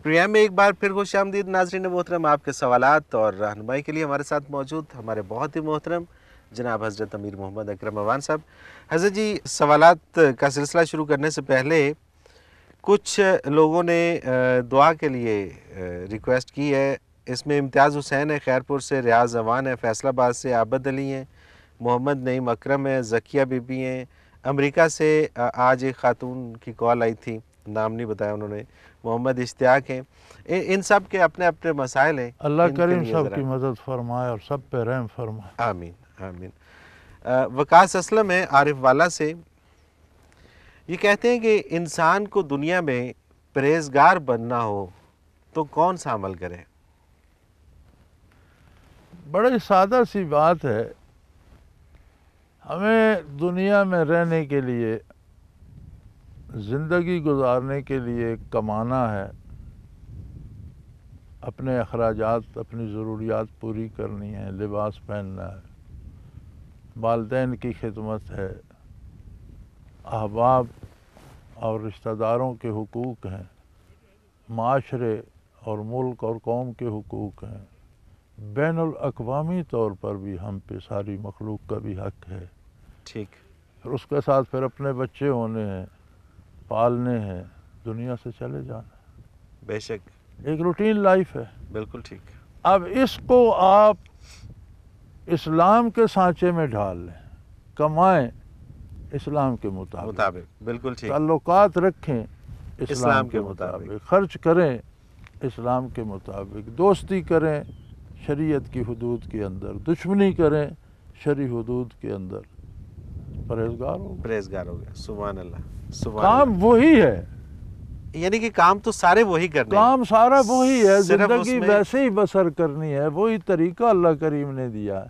Programme میں ایک بار پھر خوش آمدید ناظرین محترم. آپ کے سوالات اور رہنمائی کے لیے ہمارے ساتھ موجود ہمارے بہت ہی محترم جناب حضرت امیر محمد اکرم اعوان صاحب. حضرت جی، سوالات کا سلسلہ شروع کرنے سے پہلے کچھ لوگوں نے دعا کے لیے ریکویسٹ کی ہے. اس میں امتیاز حسین ہے خیر پور سے، ریاض اعوان ہے فیصل آباد سے، عابد علی ہیں، محمد نعیم اکرم ہے، ذکیہ بی بی ہیں، امریکہ سے آج ایک خاتون کی کال آئی تھی، نام نہیں بتایا انہوں نے، محمد اشتیاق ہیں. ان سب کے اپنے اپنے مسائل ہیں. اللہ ان کے کریم لیے سب ذرا کی مدد فرمائے اور سب پہ رحم فرمائے. آمین آمین. وقاص اسلم ہے عارف والا سے، یہ کہتے ہیں کہ انسان کو دنیا میں پرہیزگار بننا ہو تو کون سا عمل کرے؟ بڑی سادہ سی بات ہے. ہمیں دنیا میں رہنے کے لیے، زندگی گزارنے کے لیے کمانا ہے، اپنے اخراجات، اپنی ضروریات پوری کرنی ہے، لباس پہننا ہے، والدین کی خدمت ہے، احباب اور رشتہ داروں کے حقوق ہیں، معاشرے اور ملک اور قوم کے حقوق ہیں، بین الاقوامی طور پر بھی ہم پہ ساری مخلوق کا بھی حق ہے. ٹھیک. پھر اس کے ساتھ پھر اپنے بچے ہونے ہیں، پالنے ہیں، دنیا سے چلے جانا ہے. بے شک. ایک روٹین لائف ہے. بالکل ٹھیک. اب اس کو آپ اسلام کے سانچے میں ڈھال لیں، کمائیں اسلام کے مطابق، بالکل ٹھیک. تعلقات رکھیں اسلام کے مطابق، خرچ کریں اسلام کے مطابق، دوستی کریں شریعت کی حدود کے اندر، دشمنی کریں شرعی حدود کے اندر، پرہیزگار ہو گیا. سبحان اللہ سبحان کام اللہ. وہی ہے، یعنی کہ کام تو سارے وہی کرنے ہیں. کام سارا وہی ہے، صرف اس زندگی میں ویسے ہی بسر کرنی ہے، وہی طریقہ اللہ کریم نے دیا ہے.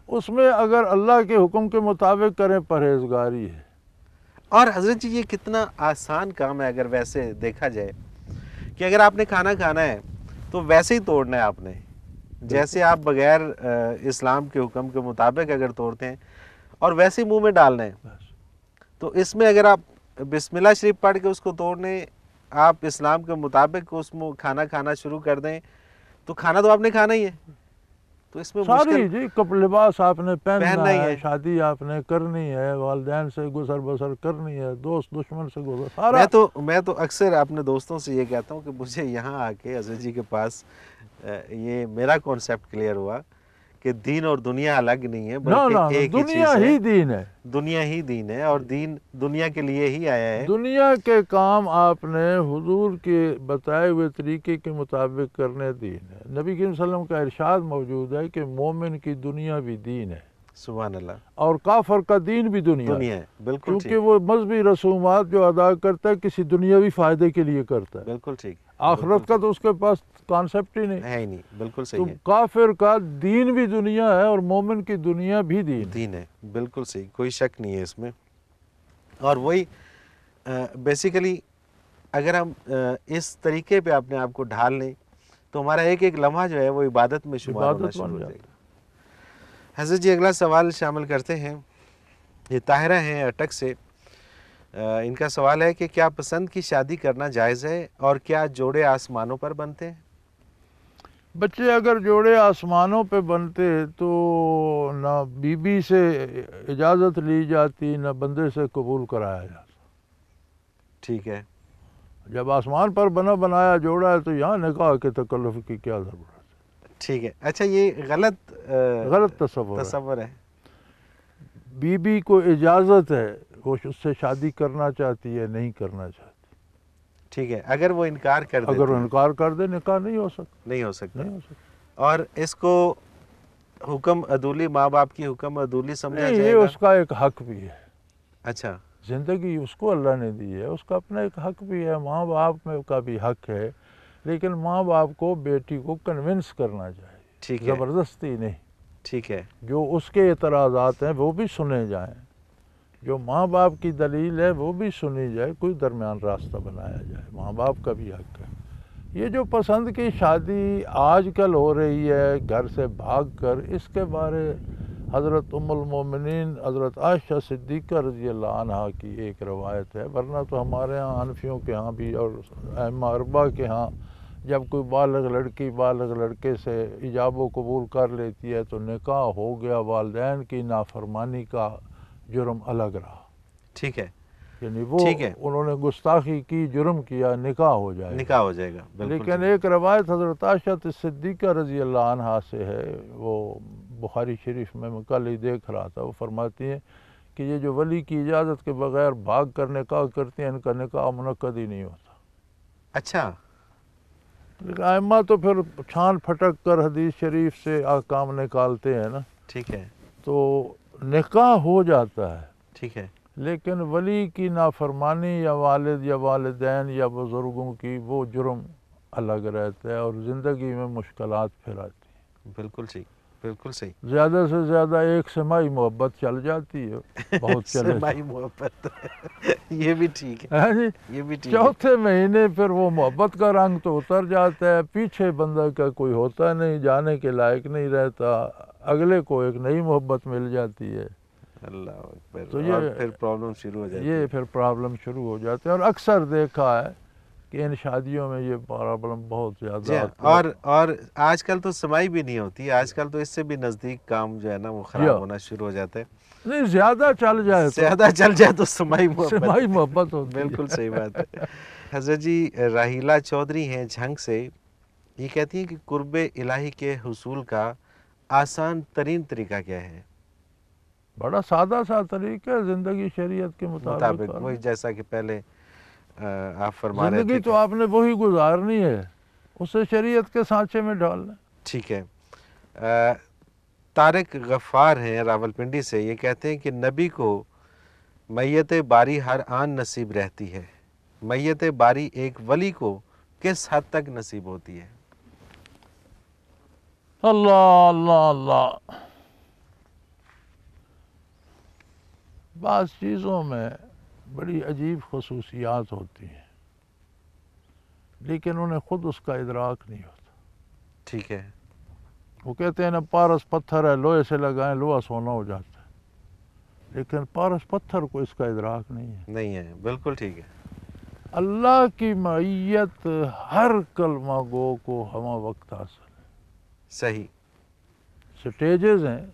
اس میں اگر اللہ کے حکم کے مطابق کریں پرہیزگاری ہے. اور حضرت جی، یہ کتنا آسان کام ہے اگر ویسے دیکھا جائے کہ اگر آپ نے کھانا کھانا ہے تو ویسے ہی توڑنا ہے آپ نے، جیسے آپ بغیر اسلام کے حکم کے مطابق اگر توڑتے ہیں اور ویسے ہی منہ میں ڈالنا ہے. تو اس میں اگر آپ بسم اللہ شریف پڑھ کے اس کو توڑنے، آپ اسلام کے مطابق اس میں کھانا کھانا شروع کر دیں تو کھانا تو آپ نے کھانا ہی ہے. تو اس میں ساری جی لباس آپ نے پہننا ہی ہے، شادی آپ نے کرنی ہے، والدین سے گزر بسر کرنی ہے، دوست دشمن سے گزر سارا. میں تو اکثر اپنے دوستوں سے یہ کہتا ہوں کہ مجھے یہاں آ کے حضرت جی کے پاس یہ میرا کانسیپٹ کلیئر ہوا کہ دین اور دنیا الگ نہیں ہے، بلکہ ایک ہی چیز ہے. دنیا ہی دین ہے. دنیا ہی دین ہے اور دین دنیا کے لیے ہی آیا ہے. دنیا کے کام آپ نے حضور کے بتائے ہوئے طریقے کے مطابق کرنے دین ہے. نبی کریم صلی اللہ علیہ وسلم کا ارشاد موجود ہے کہ مومن کی دنیا بھی دین ہے. سبحان اللہ. اور کافر کا دین بھی دنیا ہے. بالکل. کیونکہ وہ مذہبی رسومات جو ادا کرتا ہے کسی دنیاوی فائدے کے لیے کرتا ہے. بالکل ٹھیک. آخرت کا تو اس کے پاس کانسیپٹ ہی نہیں ہے. بالکل صحیح ہے. کافر کا دین بھی دنیا ہے اور مومن کی دنیا بھی دین ہے. بالکل صحیح، کوئی شک نہیں ہے اس میں. اور وہی بیسیکلی اگر ہم اس طریقے پہ اپنے آپ کو ڈھال لیں تو ہمارا ایک ایک لمحہ جو ہے وہ عبادت میں شمار ہونا شروع ہو جائے گا. حضرت جی، اگلا سوال شامل کرتے ہیں. یہ طاہرہ ہیں اٹک سے. ان کا سوال ہے کہ کیا پسند کی شادی کرنا جائز ہے اور کیا جوڑے آسمانوں پر بنتے ہیں؟ بچے اگر جوڑے آسمانوں پہ بنتے تو نہ بی بی سے اجازت لی جاتی، نہ بندے سے قبول کرایا جاتا. ٹھیک ہے. جب آسمان پر بنایا جوڑا ہے تو یہاں نکاح کے تکلف کی کیا ضرورت ہے؟ ٹھیک ہے. اچھا، یہ غلط تصور ہے. بی بی کو اجازت ہے، وہ اس سے شادی کرنا چاہتی ہے، نہیں کرنا چاہتی. ٹھیک ہے. اگر وہ انکار کر دے نکاح نہیں ہو سکتا. اور اس کو حکم عدولی، ماں باپ کی حکم عدولی سمجھا جائے گا؟ یہ اس کا ایک حق بھی ہے. اچھا. زندگی اس کو اللہ نے دی ہے، اس کا اپنا ایک حق بھی ہے. ماں باپ میں کا بھی حق ہے، لیکن ماں باپ کو بیٹی کو کنونس کرنا چاہیے. ٹھیک ہے. زبردستی نہیں. ٹھیک ہے. جو اس کے اعتراضات ہیں وہ بھی سنے جائیں، جو ماں باپ کی دلیل ہے وہ بھی سنی جائے، کوئی درمیان راستہ بنایا جائے. ماں باپ کا بھی حق ہے. یہ جو پسند کی شادی آج کل ہو رہی ہے گھر سے بھاگ کر، اس کے بارے حضرت ام المومنین حضرت عائشہ صدیقہ رضی اللہ عنہ کی ایک روایت ہے. ورنہ تو ہمارے ہاں حنفیوں کے ہاں بھی اور ائمہ اربعہ کے ہاں جب کوئی بالغ لڑکی بالغ لڑکے سے ایجاب و قبول کر لیتی ہے تو نکاح ہو گیا، والدین کی نافرمانی کا جرم الگ رہا، ٹھیک ہے، یعنی وہ ٹھیک ہے، انہوں نے گستاخی کی، جرم کیا، نکاح ہو جائے نکاح ہو جائے گا، بالکل لیکن ٹھیک۔ ایک روایت حضرت عائشہ صدیقہ رضی اللہ عنہا سے ہے، وہ بخاری شریف میں کل ہی دیکھ رہا تھا، وہ فرماتی ہیں کہ یہ جو ولی کی اجازت کے بغیر بھاگ کر نکاح کرتی ہیں، ان کا نکاح منعقد ہی نہیں ہوتا۔ اچھا، لیکن ائمہ تو پھر چھان پھٹک کر حدیث شریف سے احکام نکالتے ہیں نا، ٹھیک ہے، تو نکاح ہو جاتا ہے، ٹھیک ہے، لیکن ولی کی نافرمانی یا والد یا والدین یا بزرگوں کی وہ جرم الگ رہتا ہے، اور زندگی میں مشکلات پھر آتی ہیں۔ بالکل ٹھیک، بالکل صحیح۔ زیادہ سے زیادہ ایک سمائی محبت چل جاتی ہے، بہت چلے سمائی محبت یہ بھی ٹھیک ہے، ہاں جی، یہ بھی ٹھیک ہے، چوتھے مہینے پھر وہ محبت کا رنگ تو اتر جاتا ہے، پیچھے بندہ کا کوئی ہوتا نہیں، جانے کے لائق نہیں رہتا، اگلے کو ایک نئی محبت مل جاتی ہے، اللہ اکبر، تو اور یہ پھر پرابلم شروع ہو جاتی یہ ہے۔ پھر پرابلم شروع ہو جاتے ہیں، اور اکثر دیکھا ہے کہ ان شادیوں میں یہ پرابلم بہت زیادہ جی ہاں، آتی ہے۔ اور آج کل تو سمائی بھی نہیں ہوتی، آج کل تو اس سے بھی نزدیک کام جو ہے نا وہ خراب ہونا شروع ہو جاتا ہے، نہیں، زیادہ چل جائے تو زیادہ چل جائے تو سمائی محبت، سمائی محبت ہوتی ہے۔ بالکل صحیح بات ہے۔ حضرت جی راحیلہ چودھری ہیں جھنگ سے، یہ کہتی ہیں کہ قرب الہی کے حصول کا آسان ترین طریقہ کیا ہے؟ بڑا سادہ سا طریقہ ہے، زندگی شریعت کے مطابق وہی کرنا۔ جیسا کہ پہلے آپ فرما رہے زندگی تھے تو آپ نے وہی گزارنی ہے، اسے شریعت کے سانچے میں ڈالنا۔ ٹھیک ہے۔ طارق غفار ہیں راولپنڈی سے، یہ کہتے ہیں کہ نبی کو میت باری ہر آن نصیب رہتی ہے، میت باری ایک ولی کو کس حد تک نصیب ہوتی ہے؟ اللہ اللہ اللہ، بعض چیزوں میں بڑی عجیب خصوصیات ہوتی ہیں لیکن انہیں خود اس کا ادراک نہیں ہوتا۔ ٹھیک ہے، وہ کہتے ہیں نا پارس پتھر ہے، لوہے سے لگائیں لوہا سونا ہو جاتا ہے، لیکن پارس پتھر کو اس کا ادراک نہیں ہے۔ نہیں ہے، بالکل ٹھیک ہے، اللہ کی معیت ہر کلمہ گو کو ہمہ وقت حاصل ہے۔ صحیح، سٹیجز ہیں،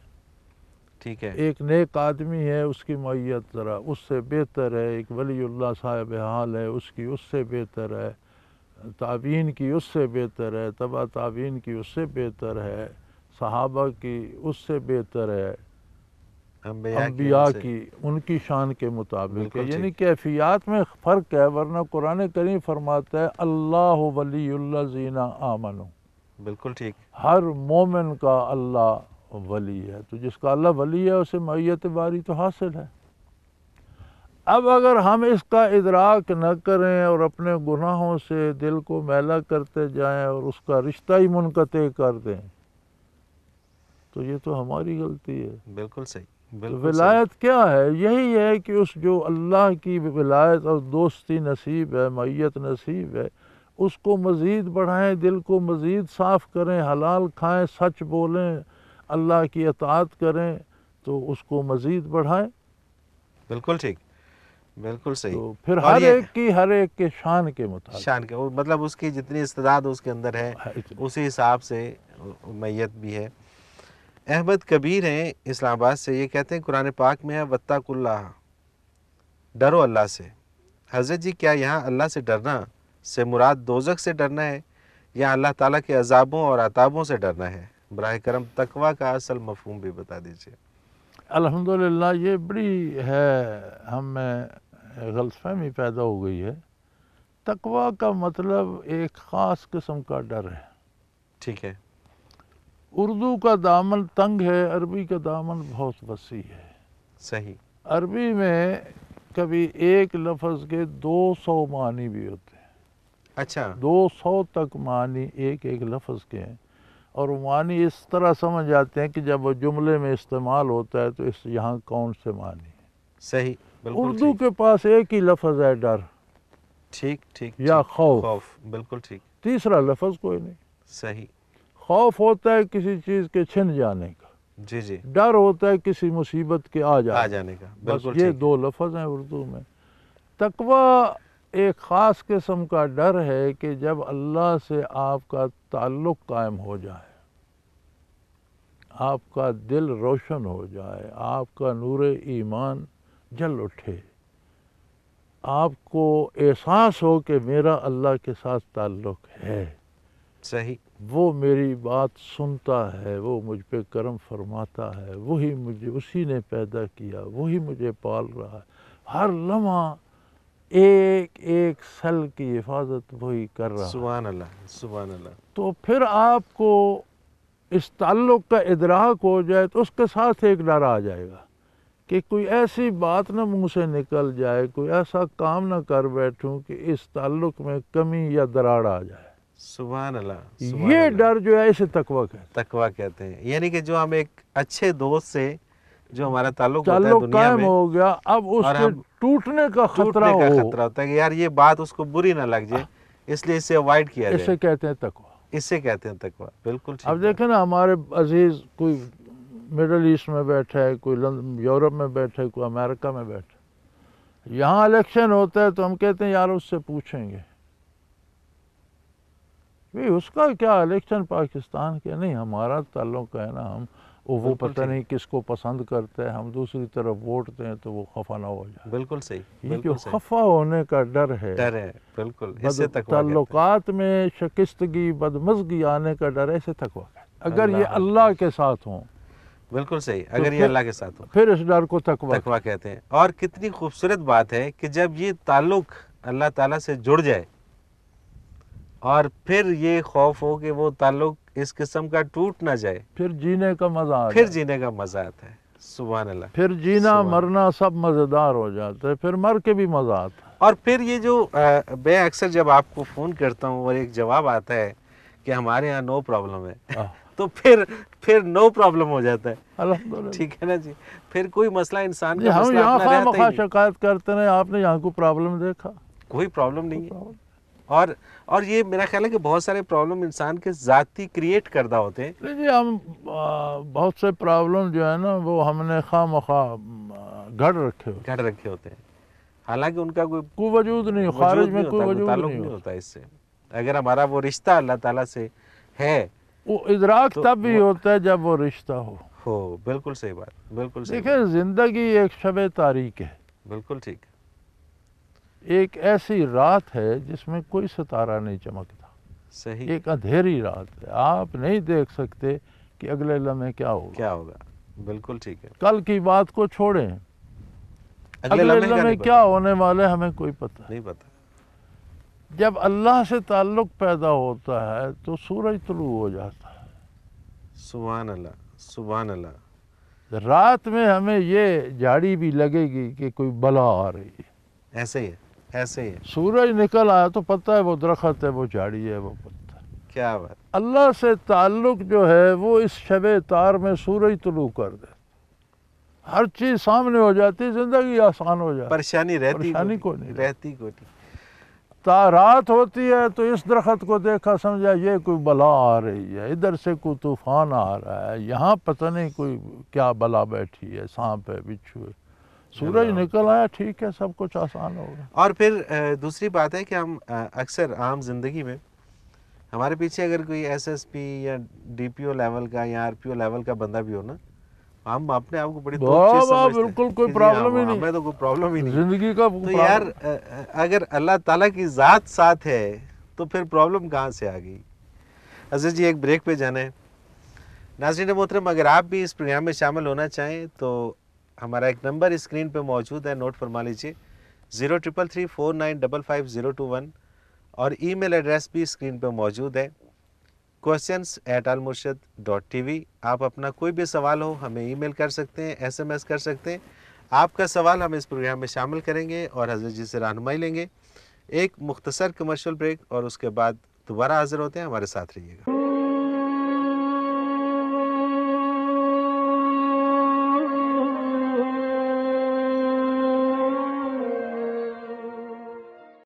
ٹھیک ہے، ایک نیک آدمی ہے، اس کی معیت ذرا اس سے بہتر ہے، ایک ولی اللہ صاحب حال ہے، اس کی اس سے بہتر ہے، تابعین کی اس سے بہتر ہے، تبع تابعین کی اس سے بہتر ہے، صحابہ کی اس سے بہتر ہے، انبیاء کی ان کی شان کے مطابق ہے، بالکل یعنی ٹھیک، کیفیات میں فرق ہے، ورنہ قرآن کریم فرماتا ہے اللہ ولی الذین آمنوا، بالکل ٹھیک، ہر مومن کا اللہ ولی ہے، تو جس کا اللہ ولی ہے اسے معیت باری تو حاصل ہے۔ اب اگر ہم اس کا ادراک نہ کریں اور اپنے گناہوں سے دل کو میلا کرتے جائیں اور اس کا رشتہ ہی منقطع کر دیں تو یہ تو ہماری غلطی ہے۔ بالکل صحیح، تو بالکل صحیح، ولایت کیا ہے؟ یہی ہے کہ اس جو اللہ کی ولایت اور دوستی نصیب ہے، معیت نصیب ہے، اس کو مزید بڑھائیں، دل کو مزید صاف کریں، حلال کھائیں، سچ بولیں، اللہ کی اطاعت کریں تو اس کو مزید بڑھائیں، بالکل ٹھیک، بالکل صحیح۔ تو پھر اور ہر یہ ایک کی ہر ایک کے شان کے مطابق شان کے مطلب اس کی جتنی استعداد اس کے اندر ہے اسی حساب سے میت بھی ہے۔ احمد کبیر ہیں اسلام آباد سے، یہ کہتے ہیں قرآن پاک میں ہے وَاتَّقُوا اللَّهَ، ڈرو اللہ سے۔ حضرت جی کیا یہاں اللہ سے ڈرنا سے مراد دوزخ سے ڈرنا ہے یا اللہ تعالیٰ کے عذابوں اور عطابوں سے ڈرنا ہے؟ براہ کرم تقویٰ کا اصل مفہوم بھی بتا دیجیے۔ الحمدللہ یہ بڑی ہے ہم میں غلط فہمی پیدا ہو گئی ہے۔ تقویٰ کا مطلب ایک خاص قسم کا ڈر ہے۔ ٹھیک ہے، اردو کا دامن تنگ ہے، عربی کا دامن بہت وسیع ہے۔ صحیح، عربی میں کبھی ایک لفظ کے 200 معنی بھی ہوتے ہیں، اچھا، 200 تک معنی ایک ایک لفظ کے ہیں، اور وہ معنی اس طرح سمجھ جاتے ہیں کہ جب وہ جملے میں استعمال ہوتا ہے تو اس یہاں کون سے معنی ہیں۔ صحیح، بالکل اردو ٹھیک، کے پاس ایک ہی لفظ ہے ڈر ٹھیک ٹھیک، یا ٹھیک، خوف، خوف، بالکل ٹھیک، تیسرا لفظ کوئی نہیں۔ صحیح، خوف ہوتا ہے کسی چیز کے چھن جانے کا، جی جی، ڈر ہوتا ہے کسی مصیبت کے آ آ جانے جانے کا، بس بالکل یہ ٹھیک، دو لفظ ہیں اردو میں۔ تقویٰ ایک خاص قسم کا ڈر ہے کہ جب اللہ سے آپ کا تعلق قائم ہو جائے، آپ کا دل روشن ہو جائے، آپ کا نور ایمان جل اٹھے، آپ کو احساس ہو کہ میرا اللہ کے ساتھ تعلق ہے، صحیح، وہ میری بات سنتا ہے، وہ مجھ پہ کرم فرماتا ہے، وہی مجھے، اسی نے پیدا کیا، وہی مجھے پال رہا ہے، ہر لمحہ ایک ایک سیل کی حفاظت وہی کر رہا ہے، سبحان اللہ، سبحان اللہ، تو پھر آپ کو اس تعلق کا ادراک ہو جائے تو اس کے ساتھ ایک ڈر آ جائے گا کہ کوئی ایسی بات نہ منہ سے نکل جائے، کوئی ایسا کام نہ کر بیٹھوں کہ اس تعلق میں کمی یا دراڑ آ جائے۔ سبحان اللہ، سبحان یہ اللہ، ڈر جو ہے اسے تقویٰ کہتے ہیں۔ تقویٰ کہتے ہیں، یعنی کہ جو ہم ایک اچھے دوست سے جو ہمارا تعلق ہوتا ہے تعلق دنیا قائم میں، ہو گیا، اب اس اور کے ہم ٹوٹنے کا خطرہ ٹوٹنے کا ہو، خطرہ ہوتا ہے کہ یار یہ بات اس کو بری نہ لگ جائے، اس لیے اسے اوائڈ کیا اسے جائے، کہتے ہیں تقویٰ۔ اسے کہتے ہیں تقویٰ، بالکل ٹھیک اب ہے۔ دیکھیں نا، ہمارے عزیز کوئی مڈل ایسٹ میں بیٹھا ہے، کوئی یورپ میں بیٹھا ہے، کوئی امریکہ میں بیٹھا ہے، یہاں الیکشن ہوتا ہے تو ہم کہتے ہیں یار اس سے پوچھیں گے، اس کا کیا، الیکشن پاکستان کے نہیں، ہمارا تعلق ہے نا، ہم وہ بالکل پتہ ٹھیک، نہیں کس کو پسند کرتے ہیں، ہم دوسری طرف ووٹ دیں تو وہ خفا نہ ہو جائے۔ بالکل صحیح، یہ جو بالکل صحیح، خفا ہونے کا ڈر ہے، ڈر ہے، بالکل، اس سے تقویٰ کہتے ہیں۔ تعلقات میں شکستگی، بدمزگی آنے کا ڈر ہے، اسے تقویٰ کہتے ہیں۔ اگر یہ اللہ اللہ کے ساتھ ہوں بالکل صحیح، اگر یہ پھر- اللہ کے ساتھ ہو، پھر اس ڈر کو تقویٰ تقویٰ کہتے ہیں۔ اور کتنی خوبصورت بات ہے کہ جب یہ تعلق اللہ تعالیٰ سے جڑ جائے اور پھر یہ خوف ہو کہ وہ تعلق اس قسم کا ٹوٹ نہ جائے، پھر جینے کا مزہ آ پھر جائے، جینے کا مزہ آتا ہے۔ سبحان اللہ، پھر جینا سبحان مرنا سب مزیدار ہو جاتا ہے، پھر مر کے بھی مزہ آتا ہے۔ اور پھر یہ جو میں اکثر جب آپ کو فون کرتا ہوں اور ایک جواب آتا ہے کہ ہمارے ہاں نو پرابلم ہے، تو پھر نو پرابلم ہو جاتا ہے، الحمدللہ، ٹھیک ہے نا جی، پھر کوئی مسئلہ انسان جی کا ہم مسئلہ یہاں اپنا خواہ رہتا ہی مخواہ نہیں، شکایت کرتے ہیں، آپ نے یہاں کو پرابلم دیکھا؟ کوئی پرابلم نہیں ہے۔ اور یہ میرا خیال ہے کہ بہت سارے پرابلم انسان کے ذاتی کریٹ کردہ ہوتے ہیں۔ نہیں جی، ہم بہت سے پرابلم جو ہے نا وہ ہم نے خواہ مخواہ گھڑ رکھے ہوتے، گھڑ رکھے ہوتے ہیں، حالانکہ ان کا کوئی وجود نہیں، خارج میں کوئی وجود تعلق نہیں نہیں ہوتا۔ ہوتا اس سے۔ اگر ہمارا وہ رشتہ اللہ تعالیٰ سے ہے وہ ادراک تو تب بھی ہوتا ہے جب وہ رشتہ ہو۔ بالکل صحیح بات، بالکل صحیح دیکھیں، زندگی ایک شب تاریک ہے، بات، بالکل ٹھیک، ایک ایسی رات ہے جس میں کوئی ستارہ نہیں چمکتا، صحیح، ایک اندھیری رات ہے، آپ نہیں دیکھ سکتے کہ اگلے لمحے کیا ہوگا۔ کیا ہوگا، بالکل ٹھیک ہے، کل کی بات کو چھوڑیں، اگلے لمحے کا لمحے نہیں کیا ہونے والے ہمیں کوئی پتہ نہیں۔ نہیں پتا، جب اللہ سے تعلق پیدا ہوتا ہے تو سورج طلوع ہو جاتا ہے، سبحان اللہ، سبحان اللہ، رات میں ہمیں یہ جھاڑی بھی لگے گی کہ کوئی بلا آ رہی ہے، ایسے ہی ہے، ایسے ہی ہے، سورج نکل آیا تو پتہ ہے وہ درخت ہے، وہ جھاڑی ہے، وہ پتہ ہے۔ کیا بات، اللہ سے تعلق جو ہے وہ اس شب تار میں سورج طلوع کر دے، ہر چیز سامنے ہو جاتی، زندگی آسان ہو جاتی، پریشانی رہتی پریشانی کو نہیں رہتی کوئی نہیں، رات ہوتی ہے تو اس درخت کو دیکھا سمجھا یہ کوئی بلا آ رہی ہے، ادھر سے کوئی طوفان آ رہا ہے، یہاں پتہ نہیں کوئی کیا بلا بیٹھی ہے، سانپ ہے، بچھو ہے، سورج نکل آیا، ٹھیک ہے، سب کچھ آسان ہو گیا۔ اور پھر دوسری بات ہے کہ ہم اکثر عام زندگی میں ہمارے پیچھے اگر کوئی ایس ایس پی یا ڈی پی او لیول کا یا آر پی او لیول کا بندہ بھی ہو نا، ہم اپنے آپ کو بڑی توپ چیز سمجھتے ہیں، بالکل کوئی کہ جی پرابلم ہی ہمیں نہیں، تو کوئی پرابلم ہی نہیں، زندگی کا تو یار اگر اللہ تعالیٰ کی ذات ساتھ ہے تو پھر پرابلم کہاں سے آ گئی۔ حضرت جی ایک بریک پہ جانا ہے۔ ناظرین محترم، اگر آپ بھی اس پروگرام میں شامل ہونا چاہیں تو ہمارا ایک نمبر اسکرین پہ موجود ہے، نوٹ فرما لیجیے، 033349555021، اور ای میل ایڈریس بھی اسکرین پہ موجود ہے، questions@almurshid.tv۔ آپ اپنا کوئی بھی سوال ہو ہمیں ای میل کر سکتے ہیں، ایس ایم ایس کر سکتے ہیں، آپ کا سوال ہم اس پروگرام میں شامل کریں گے اور حضرت جی سے رہنمائی لیں گے۔ ایک مختصر کمرشل بریک اور اس کے بعد دوبارہ حاضر ہوتے ہیں، ہمارے ساتھ رہیے گا۔